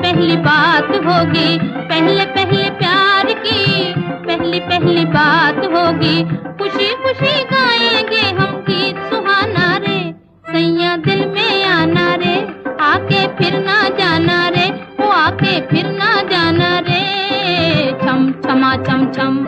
पहली बात होगी, पहले पहले प्यार की पहली पहली बात होगी। खुशी खुशी गाएंगे हम गीत सुहाना रे, सैया दिल में आना रे, आके फिर ना जाना रे, वो आके फिर ना जाना रे। छम छमा छम छम